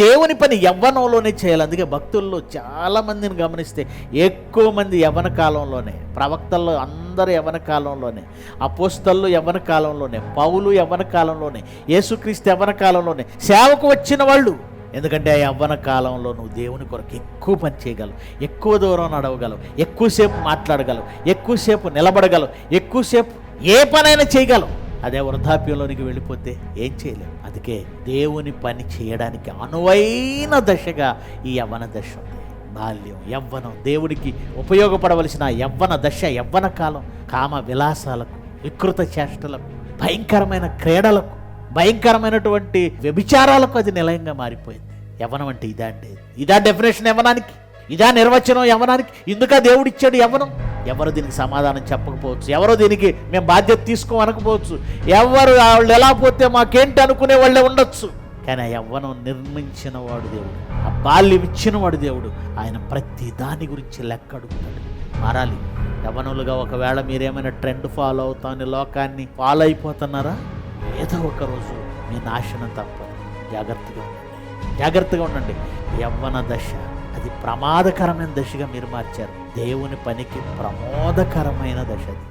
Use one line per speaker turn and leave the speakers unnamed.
దేవుని పని యవ్వనంలోనే చేయాలి. అందుకే భక్తుల్లో చాలా మందిని గమనిస్తే ఎక్కువ మంది యవ్వన కాలంలోనే, ప్రవక్తల్లో అందరూ యవ్వన కాలంలోనే, అపోస్తలు యవ్వన కాలంలోనే, పౌలు యవ్వన కాలంలోనే, యేసుక్రీస్తు యవ్వన కాలంలోనే, సేవకు వచ్చిన వాళ్ళు. ఎందుకంటే ఆ యవ్వన కాలంలో నువ్వు దేవుని కొరకు ఎక్కువ పని చేయగలవు, ఎక్కువ దూరం నడవగలవు, ఎక్కువసేపు మాట్లాడగలవు, ఎక్కువసేపు నిలబడగలవు, ఎక్కువసేపు ఏ పనైనా చేయగలవు. అదే వృద్ధాప్యంలోనికి వెళ్ళిపోతే ఏం చేయలేము. అందుకే దేవుని పని చేయడానికి అనువైన దశగా ఈ యవ్వన దశ ఉంది. బాల్యం, యవ్వనం, దేవుడికి ఉపయోగపడవలసిన యవ్వన దశ, యవ్వన కాలం కామ విలాసాలకు, వికృత చేష్టలకు, భయంకరమైన క్రీడలకు, భయంకరమైనటువంటి వ్యభిచారాలకు అది నిలయంగా మారిపోయింది. యవ్వనం అంటే ఇదా అండి? ఇదా డెఫినేషన్ యవ్వనానికి? ఇదా నిర్వచనం యవ్వనానికి? ఇందుక దేవుడిచ్చాడు యవ్వనం. ఎవరు దీనికి సమాధానం చెప్పకపోవచ్చు, ఎవరో దీనికి మేము బాధ్యత తీసుకోమనకపోవచ్చు, ఎవరు వాళ్ళు ఎలా పోతే మాకేంటి అనుకునే వాళ్ళే ఉండొచ్చు. కానీ ఆ యవ్వనం నిర్మించిన వాడు దేవుడు, ఆ బాల్యం ఇచ్చిన వాడు దేవుడు. ఆయన ప్రతి దాని గురించి లెక్క అడుగుతాడు. మారాలి. యవ్వనులుగా ఒకవేళ మీరేమైనా ట్రెండ్ ఫాలో అవుతామని లోకాన్ని ఫాలో అయిపోతున్నారా? ఏదో ఒకరోజు మీ నాశనం తప్పదు. జాగ్రత్తగా ఉండండి. యవ్వన దశ అది ప్రమాదకరమైన దశగా మీరు మార్చారు. దేవుని పనికి ప్రమోదకరమైన దశ అది.